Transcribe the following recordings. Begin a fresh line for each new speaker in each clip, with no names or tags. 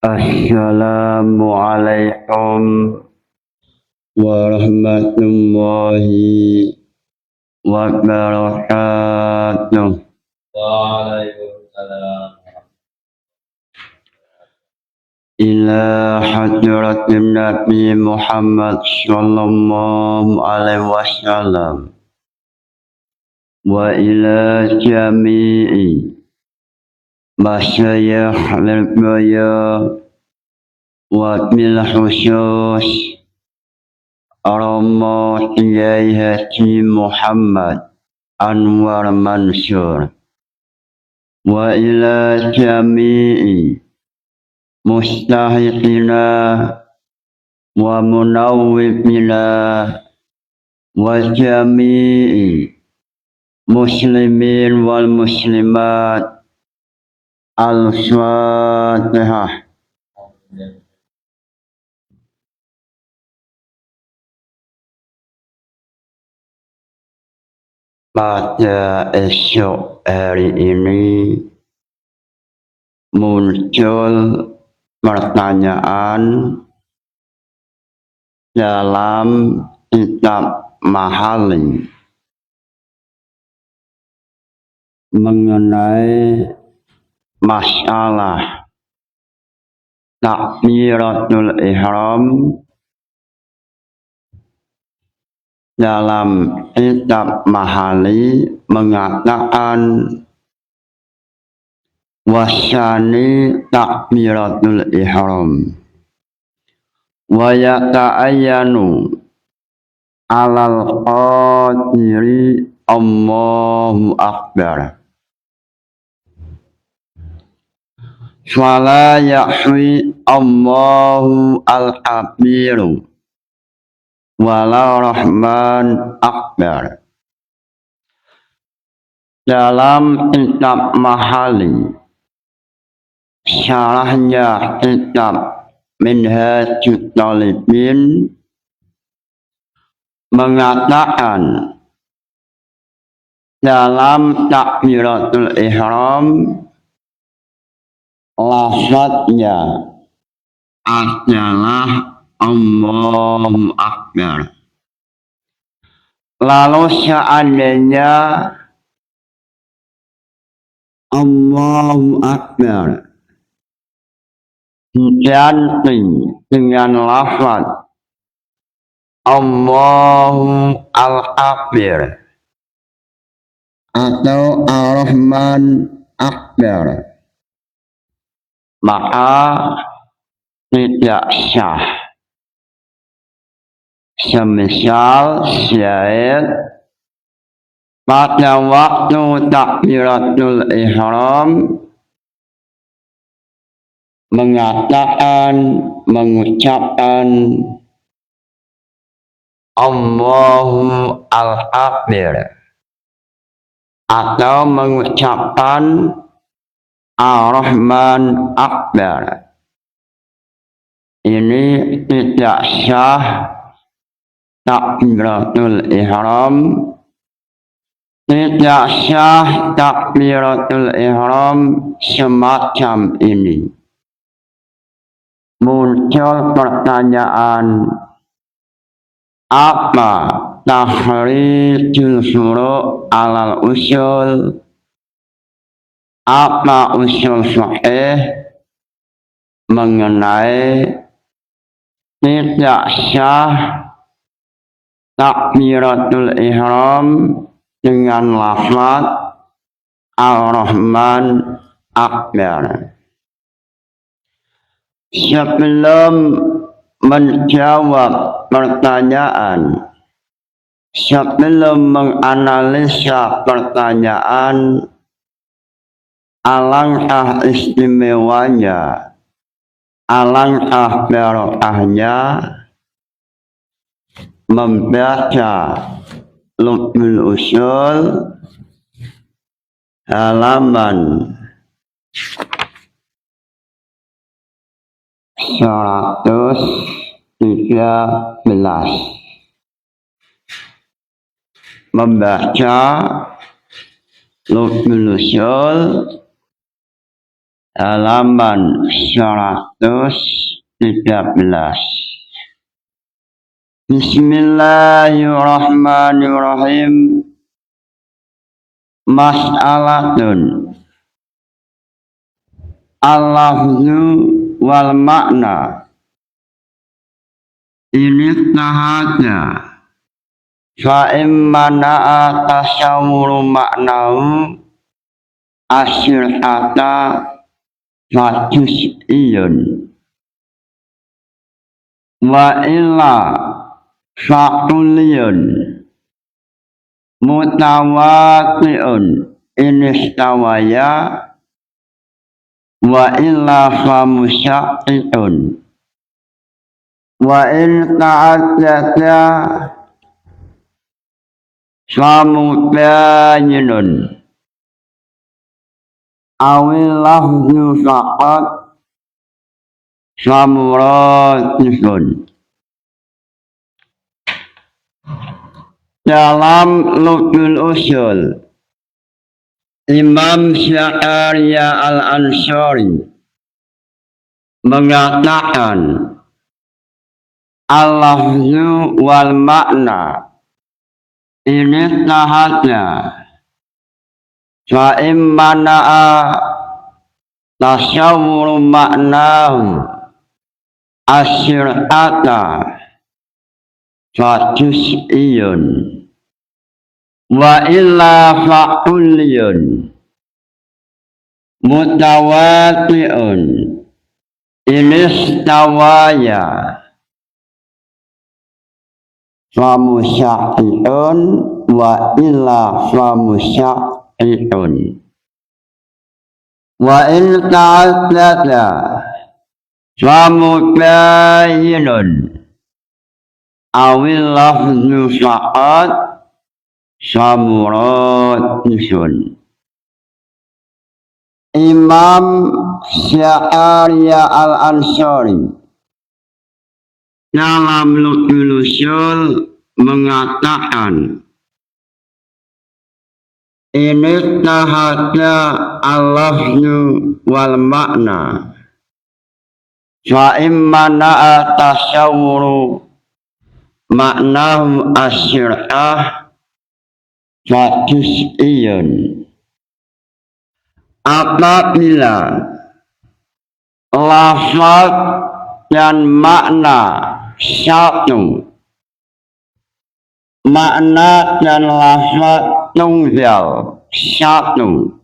Assalamualaikum warahmatullahi wabarakatuh.
Waalaikumsalam.
Ila hadratin Nabi Muhammad sallallahu alaihi wasallam wa ila jami'i masyayikh al-baya wa bil khusus Rama Kiai Haji Muhammad Anwar Mansur wa ila jami'i mustahiqina wa munawwibina wa jami'i muslimin wal muslimat. Al-Fatihah. Pada esok hari ini muncul pertanyaan dalam kitab Mahali mengenai masalah takbiratul ihram dalam kitab Mahali mengatakan wasani takbiratul ihram wa yata'ayyanu alal qadiri Allahu akbar fala yahwi Allahu al-kabiru wala rahman akbar. Dalam kitab Mahali syarahnya kitab Minhajut Talibin mengatakan dalam takbiratul ihram lafadznya adalah Allahu Akbar. Lalu seandainya Allahu Akbar diganti dengan lafaz Allahu Al-Akbar atau Ar-Rahman Akbar, maka tidak sah. Semisal syahid pada waktu takbiratul ihram mengucapkan Allahu Al-Akbar atau mengucapkan Ar-Rahman Akbar. Ini tidak sah takbiratul ihram, tidak sah takbiratul ihram semacam ini. Muncul pertanyaan, apa tahrijul furu' alal usul? Apa usul sahih mengenai tidak sah takbiratul ihram dengan lafaz Ar-Rahman Akbar? Sebelum menjawab pertanyaan, sebelum menganalisa pertanyaan, alangkah istimewanya, alangkah barokahnya membaca Lubul Usul halaman 113. Membaca Lubul Usul halaman 113. Bismillahirrahmanirrahim. Mas'alatun al-lafzu wal makna ini tahada fa immana'a tasawwuru maknahu asyirata fa juz'iyun wa illa fa'uliyun mutawati'un inistawaya wa illa fa musyaqqi'un wa in ta'addada fa mubayyinun awil lafzu faqat fa muradifun. Dalam Lughul Ushul, Imam Sya'ariyah Al-Ansari mengatakan al-lafzu wal makna ini tahadnya fa immana'a tasawwuru maknahu asyirata fa juz'iyun wa illa fa'uliyun mutawati'un inistawaya fa musyaqqi'un wa illa fa musyaqqi'un wa in ta'addada fa mubayyinun awil lafzu faqat samuratisun. Imam Sya'ariyah Al-Ansari dalam Lughul Ushul mengatakan ini tahada al-lafzu wal makna fa immana'a tasawwuru maknahu asyirah fa juz'iyun. Apabila lafaz dan makna satu, makna dan lafaz tunggal satu,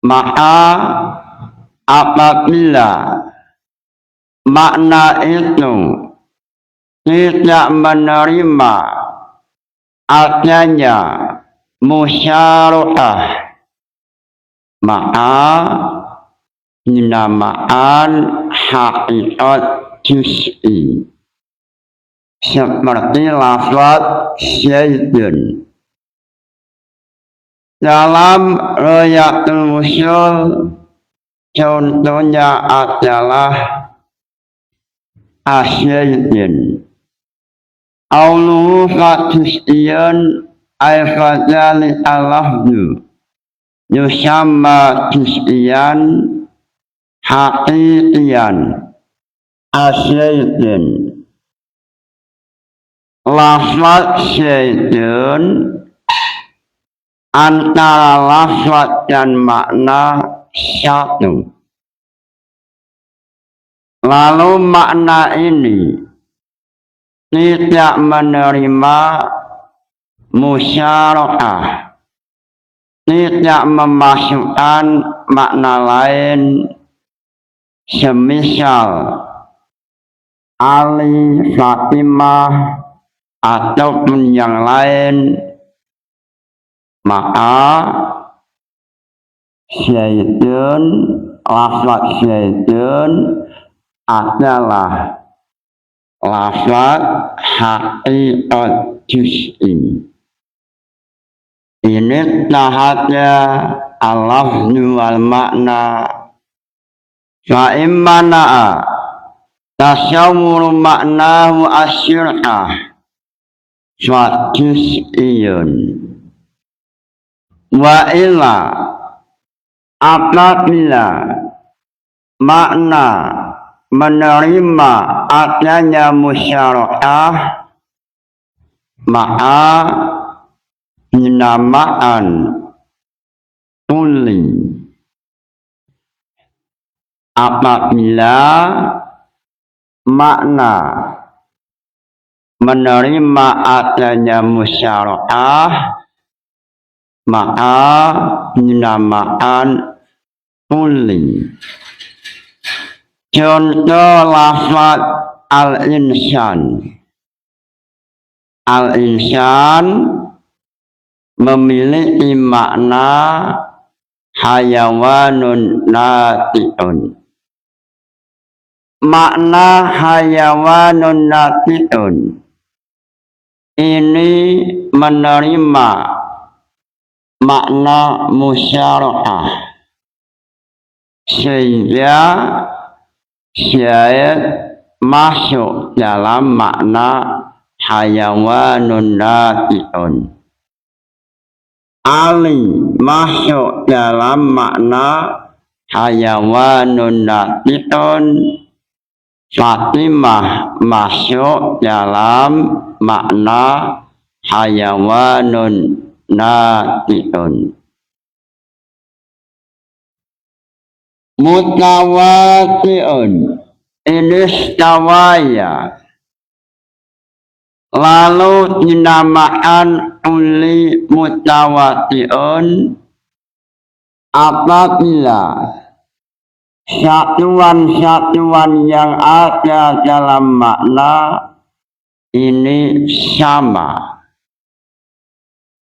maka apabila makna itu tidak menerima adanya musyarakah, maka dinamakan hakikat juz'i seperti lafaz syaitun. Dalam Royatul Ushul contohnya adalah asyaitun. Auluhu fatus'iyun ay fadzali al-lafzu yusamma juz'iyan haqiqiyan asyaitun. Lafaz syaitun antara lafaz dan makna satu. Lalu makna ini tidak menerima musyarakah, tidak memasukkan makna lain, semisal Ali, Fatimah ataupun yang lain, maka syaitun, lafaz syaitun adalah lafaz hakikat juz'i. Ini tahadnya al-lafzu wal makna fa immana'a tasawwuru maknahu asyirah fa juz'iyun wa illa Apabila makna menerima adanya musyarakah, maka dinamaan tuli. Apabila makna menerima adanya musyarakah, maka dinamakan tuli. Contoh lafaz al-insan. Al-insan memiliki makna hayawanun nati'un. Makna hayawanun nati'un ini menerima makna musyarakah, sehingga syait masuk dalam makna hayawanun nati'un. Ali masuk dalam makna hayawanun nati'un. Fatimah masuk dalam makna hayawanun nati'un. Mutawati'un inistawaya, lalu dinamakan tuli mutawati'un apabila satuan-satuan yang ada dalam makna ini sama.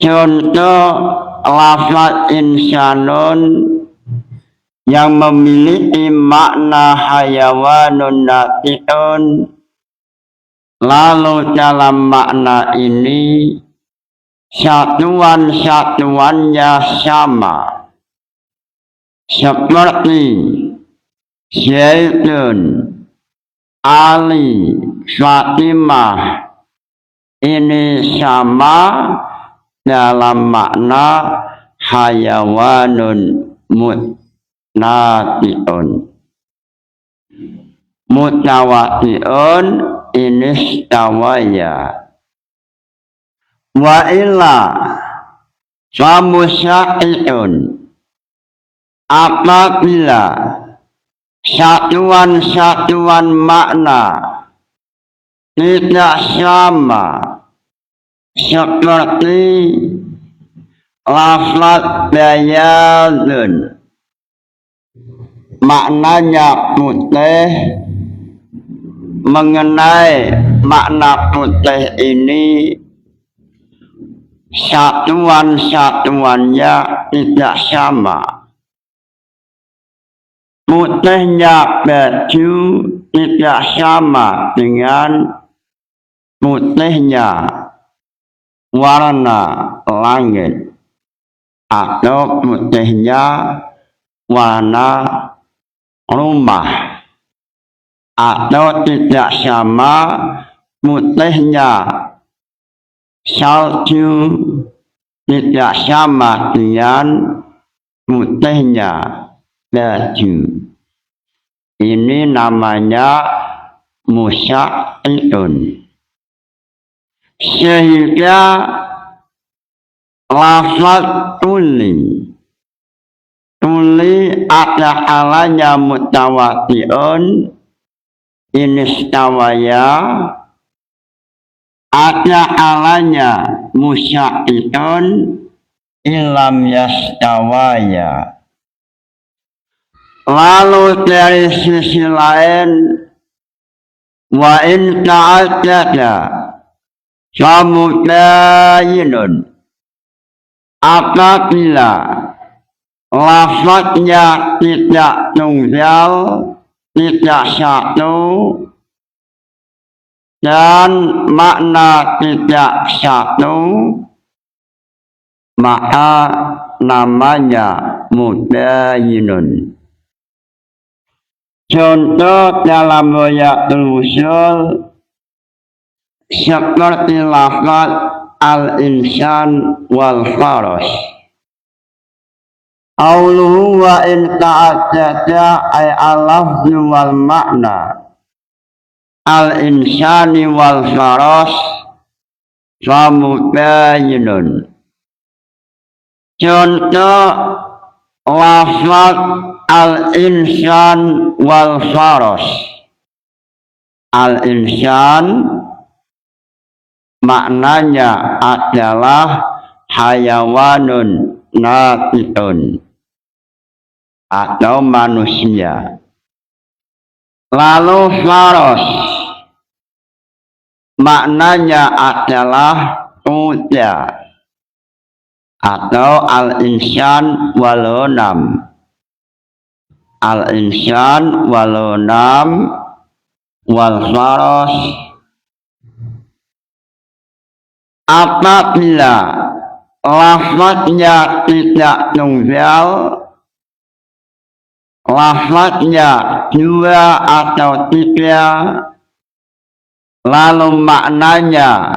Contoh lafaz insanun yang memiliki makna hayawanun nati'un, lalu dalam makna ini satuan-satuannya sama, seperti Zaidun, Ali, Fatimah, ini sama dalam makna hayawanun nati'un. Mutawati'un inistawaya. Wa illa famusya'i'un, apabila satuan-satuan makna tidak sama, seperti lafaz bayadun, maknanya putih, mengenai makna putih ini satuan-satuannya tidak sama. Putihnya baju tidak sama dengan putihnya warna langit atau putihnya warna rumah, atau tidak sama putihnya salju tidak sama dengan putihnya baju. Ini namanya musya'i'un. Sehingga lafaz tuli ada halanya mutawati'un inistawaya, ada halanya musya'i'un ilam yastawaya. Lalu dari sisi lain, wa in ta'addada famutayinun, apabila lafaznya tidak tunggal, tidak satu, dan makna tidak satu, maka namanya mutayinun. Contoh dalam Ghayatul Wusul seperti lafaz al-insan wal faras. Qauluhu wa in ta'addada ay al-lafzu wal makna al-insani wal faras fa mubayyinun. Contoh lafaz al-insan wal faras. Al-insan maknanya adalah hayawanun natiqun atau manusia. Lalu faras maknanya adalah kuda atau al-insan walonam. Al-insan walonam wal faras. Apabila lafaznya tidak tunggal, lafaznya dua atau tiga, lalu maknanya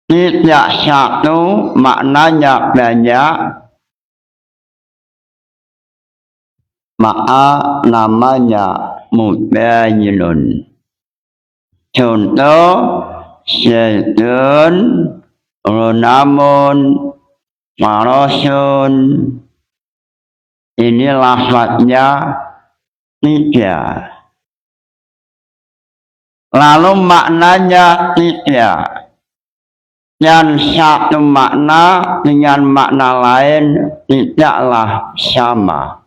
tidak satu, maknanya banyak, maka namanya mubayyinun. Contoh Zaidun, Runamun, Farasun. Ini lafaznya tiga. Lalu maknanya tiga. Dan satu makna dengan makna lain tidaklah sama.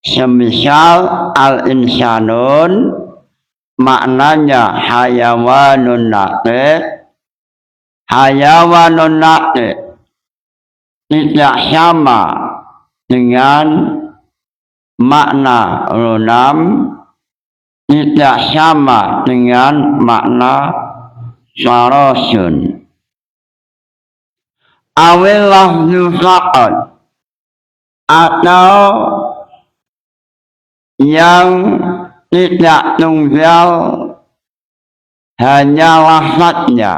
Semisal al-insanun maknanya hayawanun natiq. Hayawanun natiq tidak sama dengan makna runam, tidak sama dengan makna farasun. Awil lafzu faqat atau yang tidak tunggal hanya lafaznya.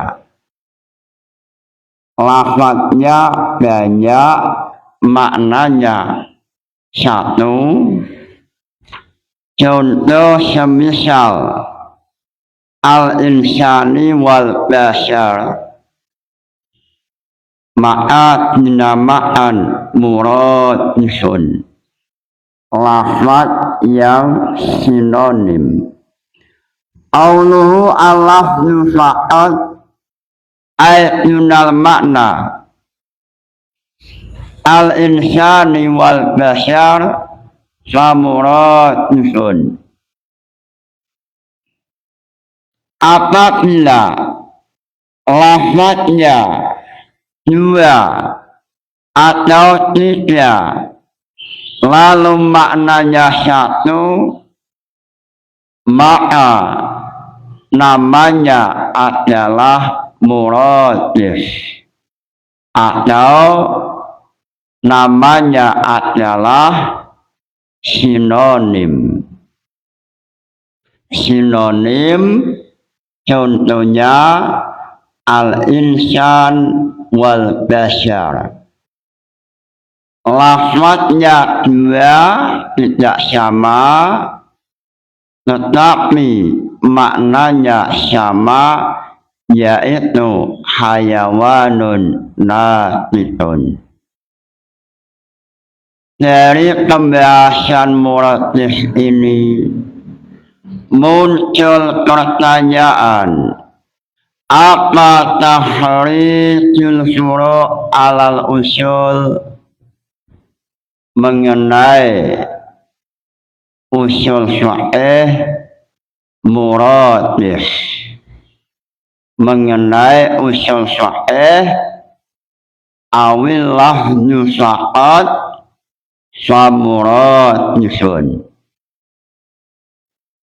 Lafaznya banyak, maknanya satu. Contoh semisal al-insani wal bashar, maka dinamaan muradifun, lafaz yang sinonim. Qauluhu al-lafzu faqat ay yunal makna al-insani wal bashar fa muradifun. Apabila lafaznya dua atau tiga, lalu maknanya satu, maka namanya adalah muradif atau namanya adalah sinonim. Sinonim contohnya al-insan wal bashar. Lafaznya dua tidak sama, tetapi maknanya sama, yaitu hayawanun natiqun. Dari pembahasan muradif ini muncul pertanyaan, apa tahrijul furu' alal usul mengenai usul fiqh muradif, mengenai usul fiqh awil lafzu faqat fa muradifun.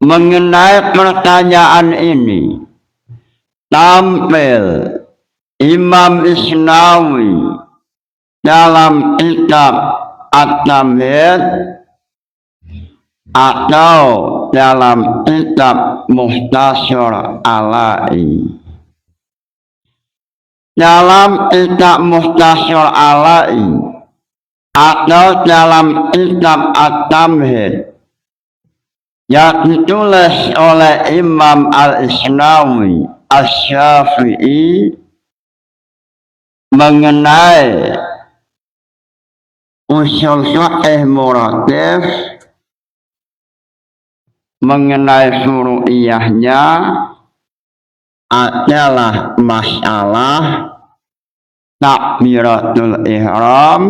Mengenai pertanyaan ini tampil Imam Isnawi dalam kitab At-Tamhid atau dalam kitab Mukhtasar Ala'i. Dalam kitab Mukhtasar Ala'i atau dalam kitab At-Tamhid yang ditulis oleh Imam Al-Isnawi Asy-Syafi'i mengenai usul sahih muratif, mengenai furu'iyahnya adalah masalah takbiratul ihram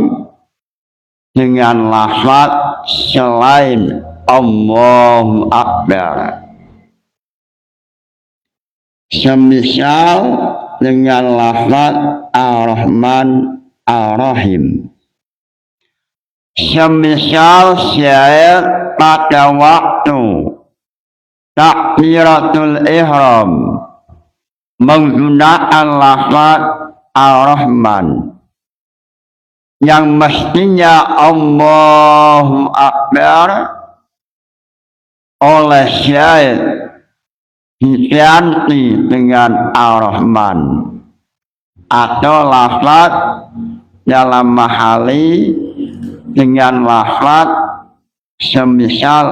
dengan lafaz selain Allahu Akbar. Semisal dengan lafaz Ar-Rahman Ar-Rahim. Semisal syair pada waktu takbiratul ihram menggunakan lafaz Ar-Rahman yang mestinya Allahu Akbar, oleh syair diganti dengan Ar-Rahman, atau lafaz dalam mahali dengan lafaz semisal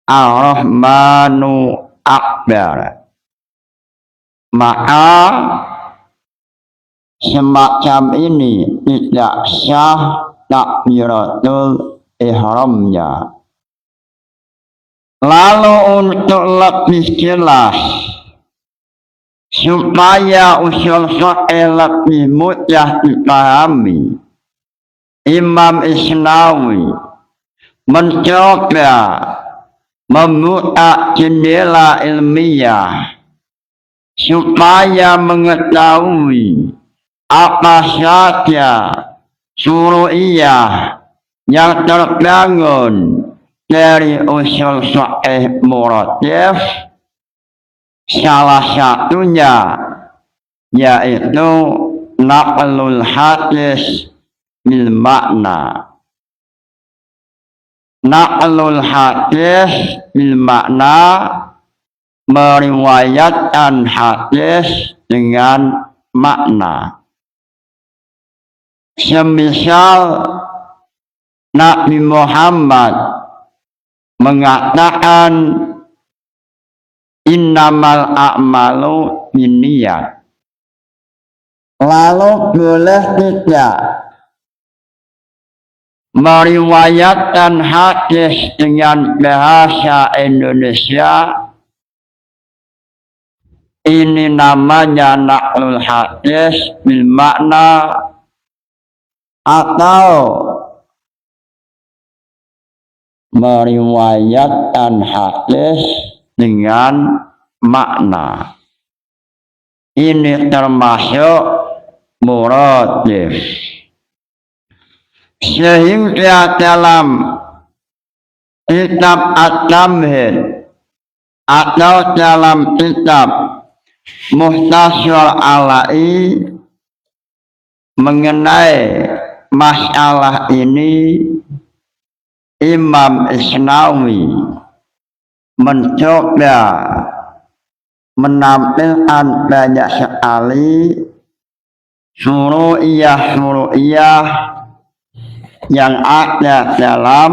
Ar-Rahmanu Akbar. Maka semacam ini tidak sah takbiratul ihramnya. Lalu untuk lebih jelas, supaya usul sahih lebih mudah dipahami, Imam Isnawi mencoba membuka jendela ilmiah supaya mengetahui apa saja furu'iyah yang terbangun dari usul sahih muratif. Salah satunya yaitu naqlul hadis bil makna. Naqlul hadis bil makna, meriwayatkan hadis dengan makna. Semisal Nabi Muhammad mengatakan innamal a'malu binniyat, lalu boleh tidak meriwayatkan hadis dengan bahasa Indonesia? Ini namanya naqlul hadis bil makna, atau meriwayatkan hadis dengan makna. Ini termasuk muratif. Sehingga dalam kitab At-Tamhid atau dalam kitab Mukhtasar Ala'i mengenai masalah ini, Imam Isnawi mencoba menampilkan banyak sekali furu'iyah yang ada dalam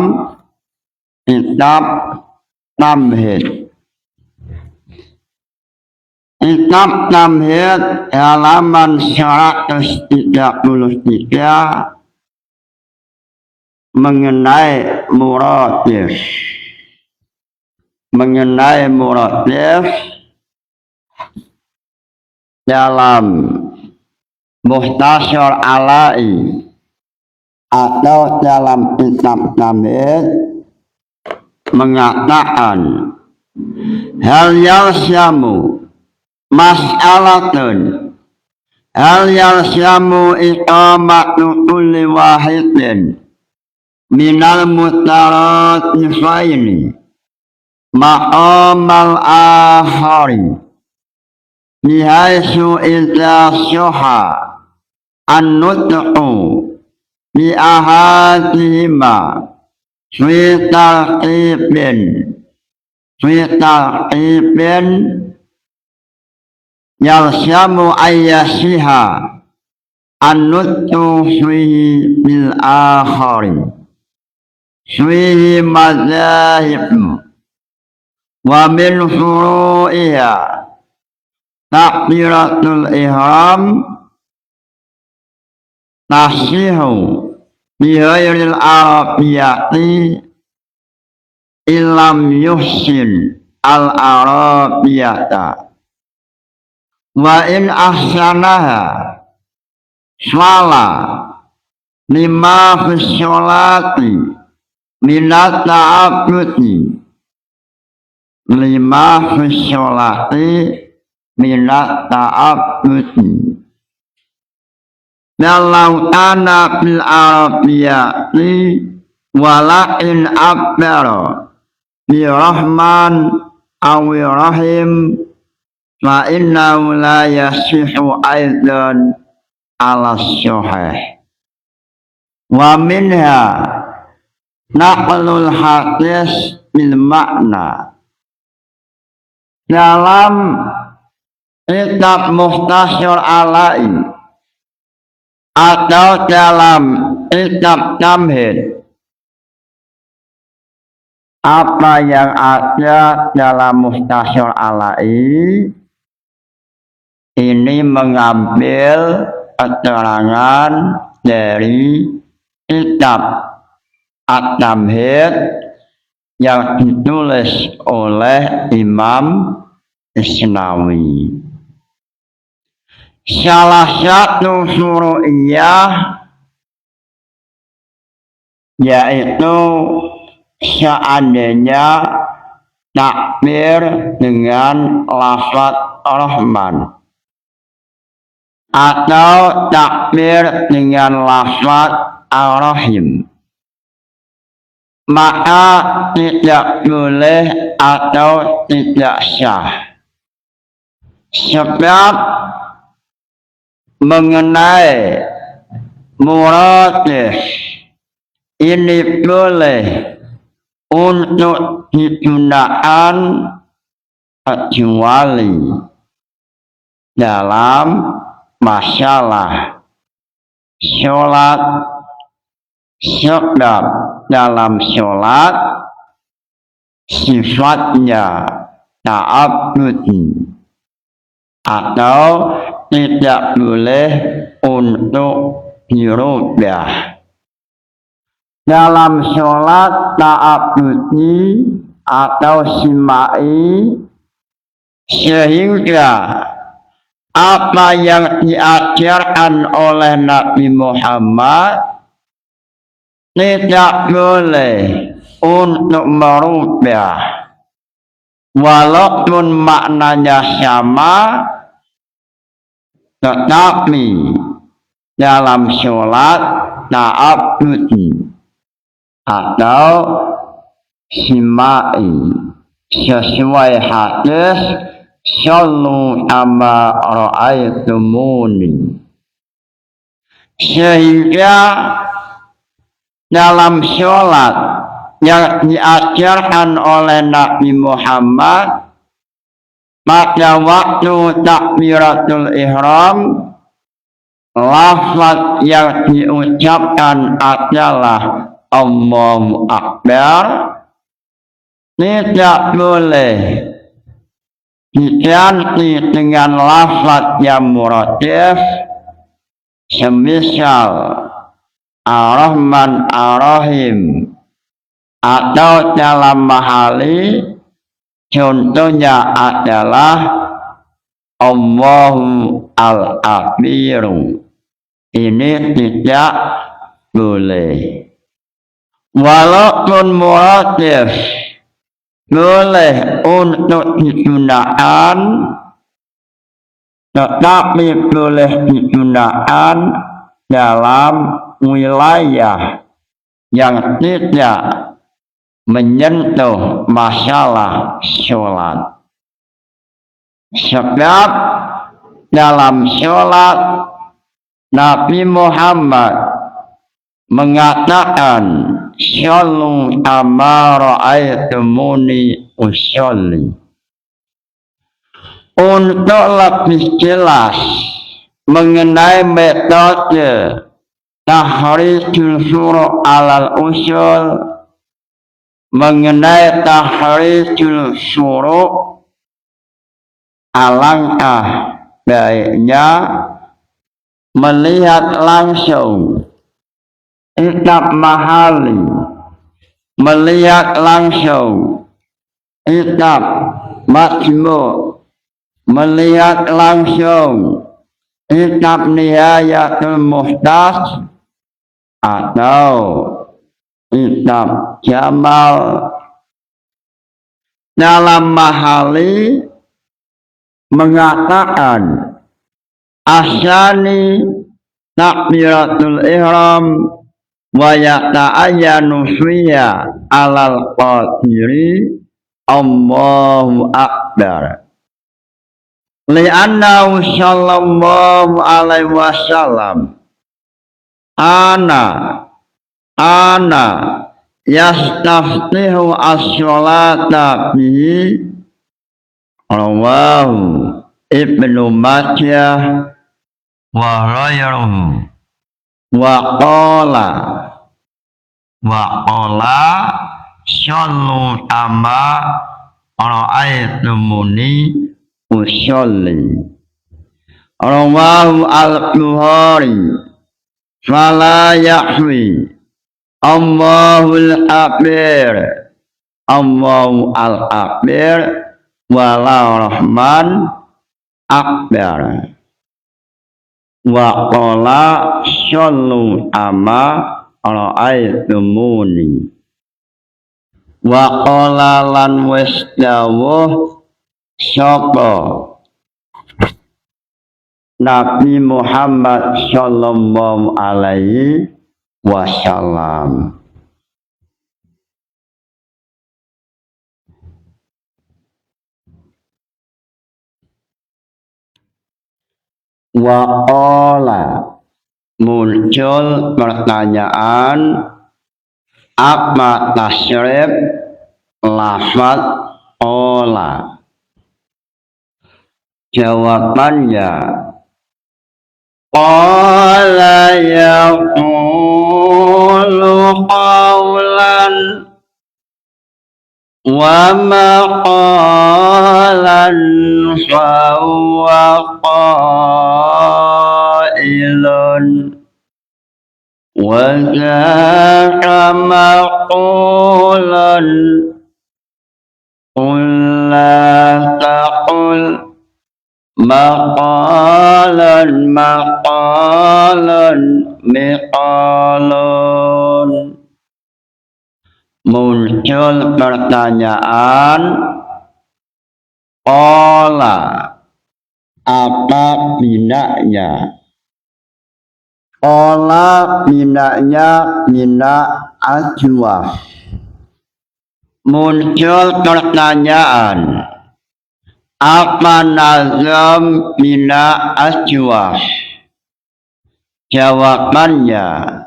kitab Tamhid. Kitab Tamhid halaman 133 mengenai muratif. Mengenai muratif dalam Mukhtasar Ala'i atau dalam kitab Tamhid mengatakan hal yalsyamu mas'alatun, hal yalsyamu iqamatu kulli wahidin minal mutaratifaini maqamal akhari bihaisu idza syuha an-nutqu bi ahadihima fi talqibin yalsyamu ayyasiha an-nutqu fihi bil akhari fihi madzahib wa min furu'iha takbiratul ihram nasihu bihairil arabiyati ilam yuhsin al arabiyata wa in ahsanaha swala lima fisyolati minat ta'abudi lima fisyolati minat ta'abudi dalau tanah bil arabiyati wala in abbara bi rahman awi rahim fa innahu la yasihu aidan ala syuhih wa minha naqlul hadis bil makna dalam kitab Mukhtasar Alai atau dalam kitab Tamhid apa yang ada dalam Mukhtasar Alai ini mengambil keterangan dari kitab At-Tamhid yang ditulis oleh Imam Isnawi. Salah satu furu'iyah yaitu seandainya takbir dengan lafaz Rahman atau takbir dengan lafaz Ar-Rahim, maka tidak boleh atau tidak sah. Sebab mengenai muradif ini boleh untuk digunakan kecuali dalam masalah sholat, sebab dalam sholat sifatnya ta'abbudi atau tidak boleh untuk dirubah. Dalam sholat ta'abbudi atau simai, sehingga apa yang diajarkan oleh Nabi Muhammad tidak boleh untuk merubah, walaupun maknanya sama, tetapi dalam sholat ta'abbudi atau simai sesuai hadis shallu kama ra'aitumuni, sehingga dalam sholat yang diajarkan oleh Nabi Muhammad pada waktu takbiratul ihram, lafaz yang diucapkan adalah Allahu Akbar, tidak boleh diganti dengan lafaz yang muradif semisal Ar-Rahman Ar-Rahim, atau dalam mahali contohnya adalah Allahu Al-Akbiru. Ini tidak boleh. Walaupun muradif boleh untuk digunakan, tetapi boleh digunakan dalam wilayah yang tidak menyentuh masalah sholat. Sebab dalam sholat Nabi Muhammad mengatakan shallu kama ra'aitumuni usolli. Untuk lebih jelas mengenai metode tahrijul furu' alal usul, mengenai tahrijul furu' alangkah baiknya melihat langsung kitab mahali, melihat langsung kitab majmu', melihat langsung kitab nihayatul muhtas atau kitab jamal. Dalam mahali mengatakan asyani takbiratul ihram wa yata'ayyanu fiya alal qadiri Allahu akbar, li'annahu sallallahu alaihi wasallam ana yastaftihu as-sholata bihi, rawahu Ibnu Majah wa ghairuhu wa qala shollu kama ra'aitumuni usolli, rawahu al-Bukhari. Fala yahwi Allahul akbar, Allahu al-akbar wala rahman akbar, wa qala shollu ama ra'aitumuni, wa qala lan wis dawuh sapa Nabi Muhammad sallallahu alaihi wasallam. Wa qala, muncul pertanyaan apa tasyrif lafaz qala. Jawabannya qala yaqulu qawlan wa maqalan fa huwa qailun wa zaka maqulun qul la taqul maqalan miqalun. Muncul pertanyaan qala, apa binanya? Qala binanya bina ajwaf. Muncul pertanyaan apa nazam bina ajwaf? Jawabannya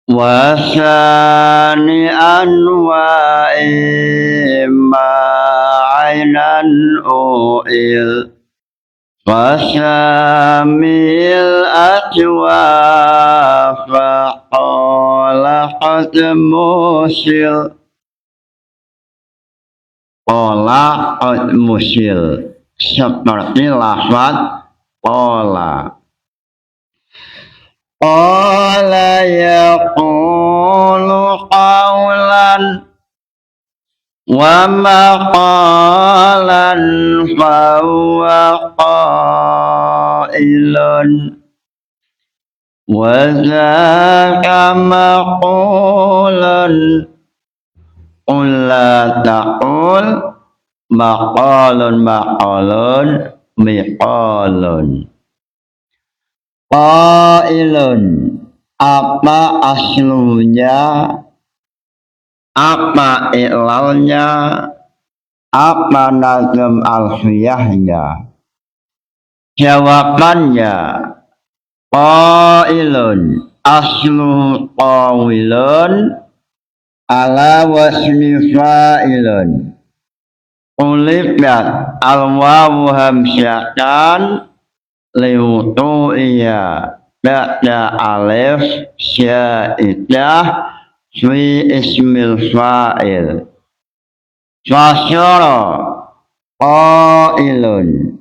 wasani anwa'i ma'ainan u'il wasamil ajwaf faqala qad musil, qala qad musil seperti lafaz qala. Qala yaqulu qawlan wa maqalan fa huwa qailun wa zaka maqulun qul la taqul maqalun miqalun. Qailun, apa aslunya, apa ilalnya, apa nazam alfiyahnya? Jawabannya qailun aslu qawilun ala wasmi fa'ilun, ulibat al-wawu hamsyatan liwutu'iyya ba'da alif syaidah fi ismil fa'il fasyara qailun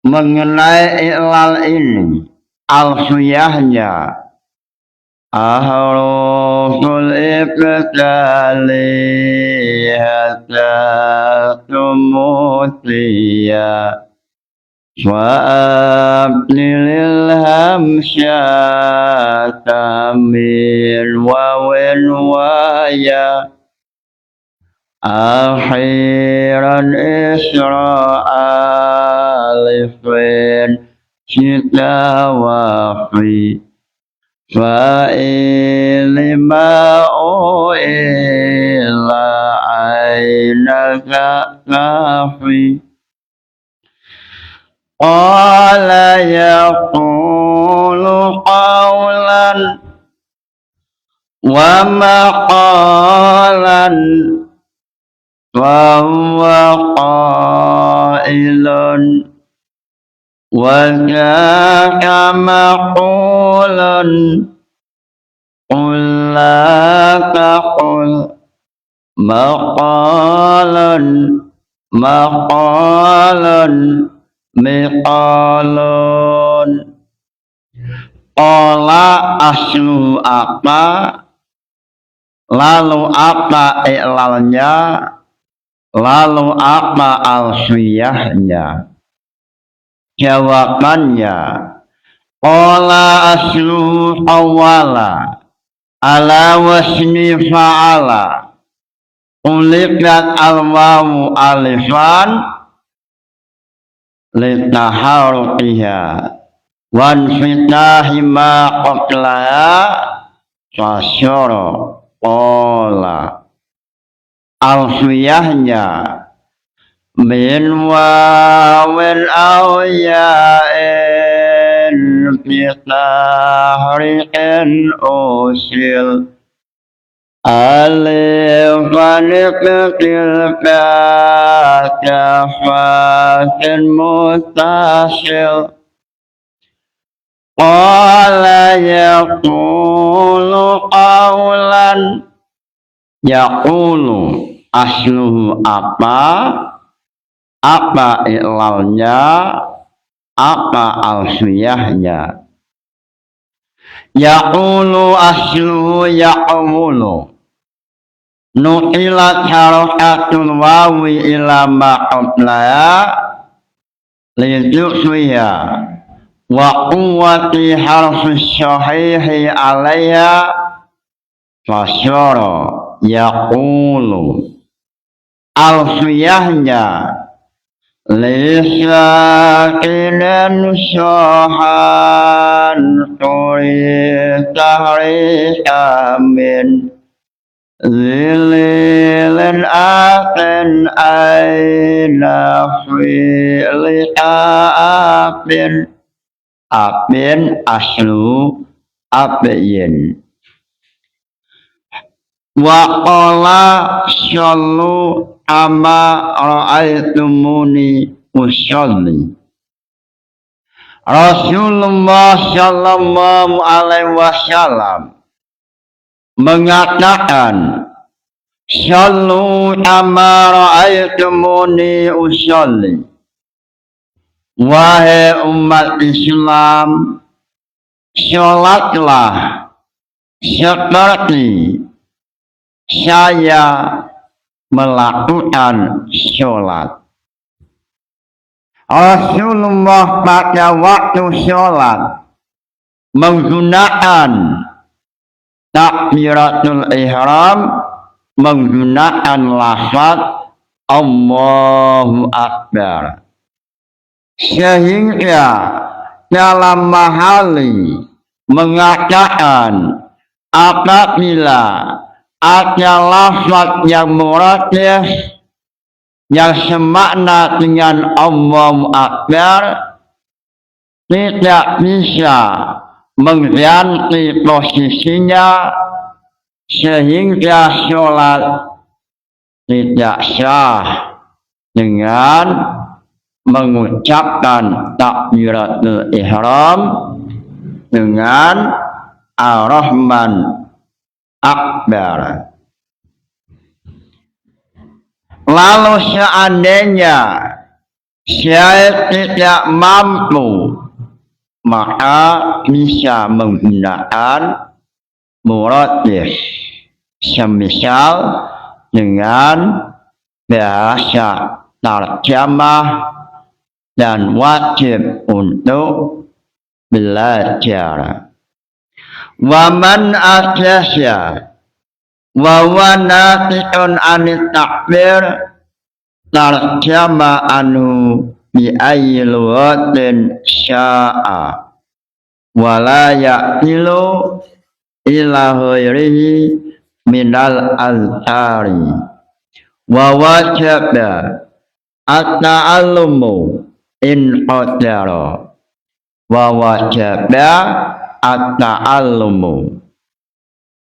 mengenai ilal ini alfiyahnya ahruful ibtali hatta tumutiyya wa'ablil hamsyata min wawin waya akhiran isra alifin kita wafi fa'ilima ila ainaka kafi qala yaqulu qawlan wa maqalan wa huwa qailun wa ka maqulun qul la taqul maqalan maqalan miqalun qala aslu apa lalu apa i'lalnya lalu apa alfiyahnya jawabannya qala aslu awala ala wasni fa'ala ulikat al-wawu alifan litaharuqiha wan fitahi ma qablaha fasyara qala alfiyahnya min wawin aw ya'in bitahriqin usil alifan iqtil kafatin mutasil qala yaqulu qawlan yaqulu asluhu apa i'lalnya apa alfiyahnya yaqulu asluhu yaqulu nuqilat harakatul wawi ila ma qablaha lidukhliha wa quwwati harfi syahihi alaiha fasyara yaqulu alfiyahnya lisakinan syahan turi tahri amin zililin akin aina fi'li apin aslu apiyin wa qala shallu ama ra'aitumuni usolli Rasulullah sallallahu alaihi wasallam mengatakan shallu ama ra'aitumuni usolli wahai umat Islam sholatlah seperti saya melakukan sholat. Rasulullah pada waktu sholat menggunakan takbiratul ihram, menggunakan lafaz Allahu Akbar, sehingga dalam mahali mengatakan apabila ada lafaz yang muradif yang semakna dengan Allahu Akbar tidak bisa mengganti posisinya sehingga sholat tidak sah dengan mengucapkan takbiratul ihram dengan Ar-Rahman Akbar. Lalu seandainya saya tidak mampu, maka bisa menggunakan muradif, semisal dengan bahasa tarjamah dan wajib untuk belajar. Waman asyasya wa naqiqun anit takbir tarjama anu bi ayyi lughatin sya'a wala yaqilu ila ghairihi minal azhari wa wajaba at-ta'allumu in qadara wa wajaba at-ta'allumu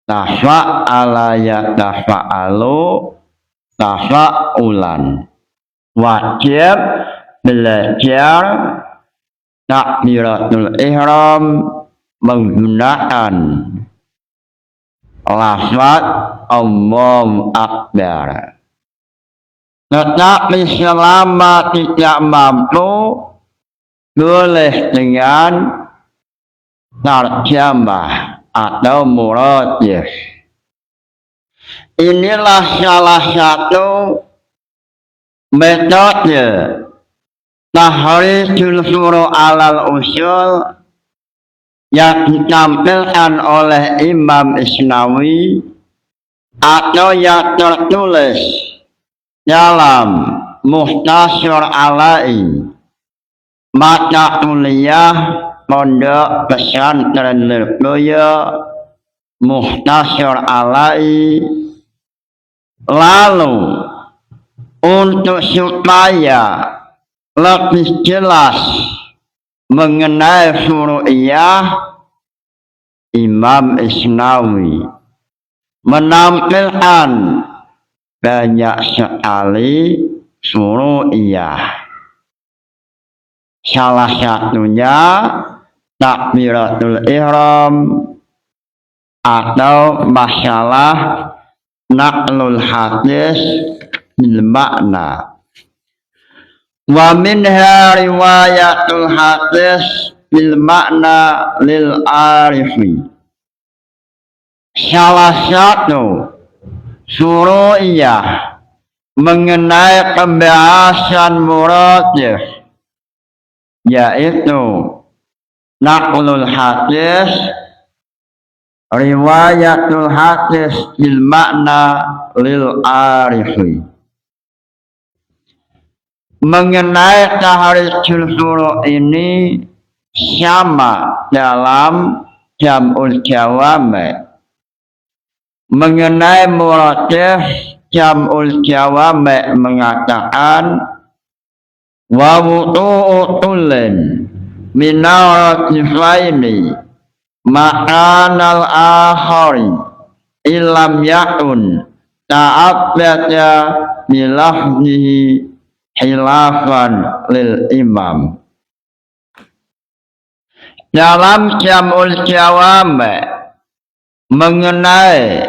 tafa'ala ya tafa'alu tafa'ulan wajib belajar takbiratul ihram menggunakan lafaz Allahu Akbar. Tetapi selama tidak mampu, boleh dengan tarjamah atau muradif. Inilah salah satu metode tahrijul furu' alal usul yang ditampilkan oleh Imam Isnawi atau yang tertulis dalam Mukhtasar Alai mata kuliah Pondok Pesantren Lirboyo Mukhtasar Alai. Lalu untuk supaya lebih jelas mengenai furu'iyah, Imam Isnawi menampilkan banyak sekali furu'iyah. Salah satunya takbiratul ihram atau masalah naqlul hadis bil makna. Wa minha riwayatul hadis bil makna lil arifi. Salah satu furu'iyah mengenai pembahasan muradif yaitu naqlul hadis, riwayatul hadis bil makna lil arifi. Mengenai tahrijul furu' ini sama dalam jam'ul jawami'. Mengenai muradif, jam'ul jawami' mengatakan wa wudu'u tullin minal radifaini ma'anal akhari ilam yakun ta'abbada bilafzihi khilafan lil imam. Dalam jam'ul jawami' mengenai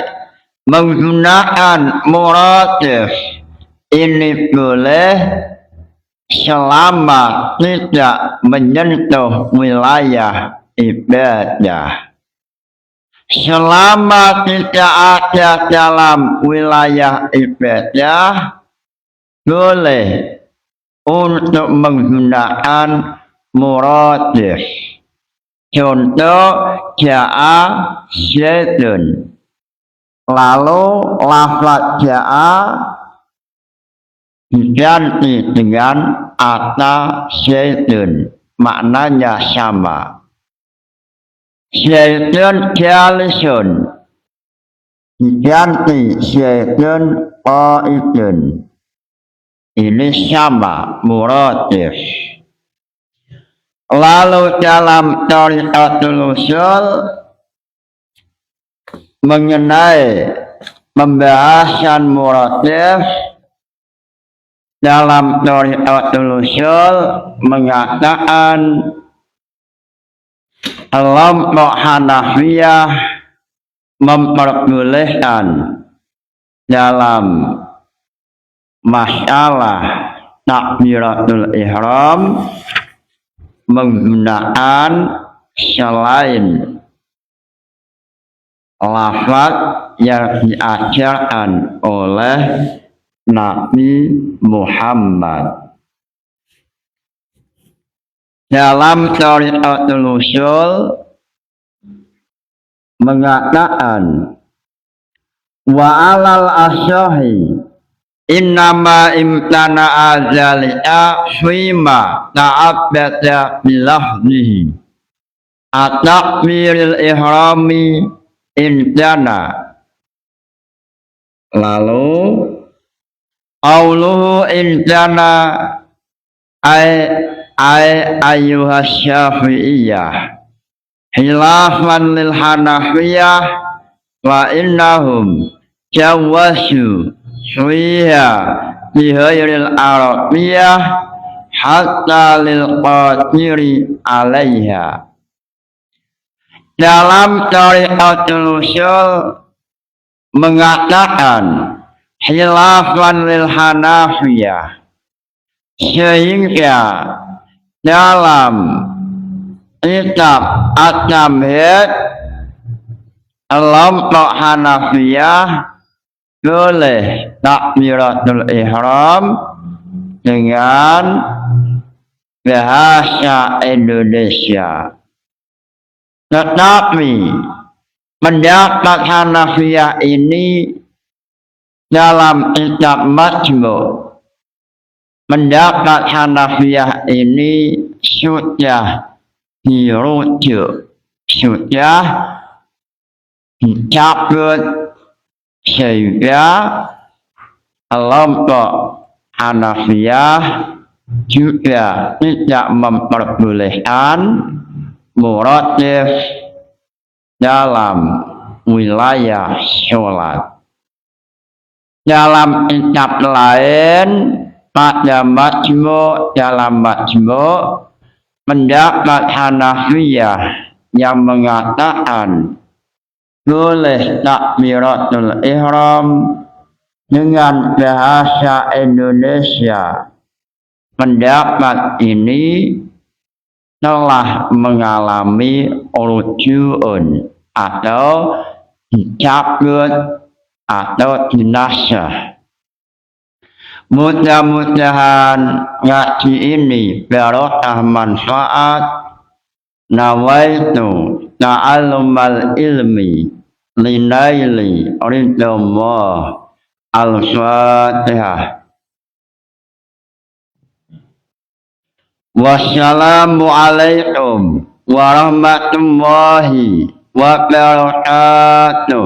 menggunakan muradif ini boleh selama tidak menyentuh wilayah ibadah. Selama tidak ada dalam wilayah ibadah, boleh untuk menggunakan muradif. Contoh ja'a zaidun. Lalu lafaz ja'a diganti dengan ata zaidun. Maknanya sama. Zaidun jalisun diganti zaidun qaidun. Ini sama muradif. Lalu dalam thariqatul usul mengenai pembahasan muradif dalam Thariqatul Ushul mengatakan kelompok Hanafiyah memperbolehkan dalam masalah takbiratul ihram menggunakan selain lafaz yang diajarkan oleh Nabi Muhammad. Dalam Thariqatul Ushul mengatakan wa alal asyahi innama imtana azali'a fima ta'abbata bilahdihi at-takbiril ihrami imtana. Lalu qauluhu imtana ayyuhas syafi'iyah khilafan lil hanafiyah wa innahum jawazu fiha bihairil arabiyah hatta lil qatiri alaiha. Dalam Thariqatul Ushul mengatakan khilafan lil hanafiyah, sehingga dalam kitab At-Tamhid kelompok Hanafiyah boleh takbiratul ihram dengan bahasa Indonesia. Tetapi pendapat Hanafiyah ini dalam kitab Majmu', pendapat Hanafiyah ini sudah dirujuk, sudah dicabut, sehingga kelompok Hanafiyah juga tidak memperbolehkan muratif dalam wilayah sholat. Dalam kitab lain pada Majmu', dalam Majmu' pendapat Hanafiyah yang mengatakan boleh takbiratul ihram dengan bahasa Indonesia. Pendapat ini telah mengalami rujuun atau dicabut atau dinasah. Mudah-mudahan ngaji ini barokah manfaat. Nawaitu ta'allumal ilmi linaili ridallah. Al-Fatihah. Wassalamu alaikum warahmatullahi wabarakatuh.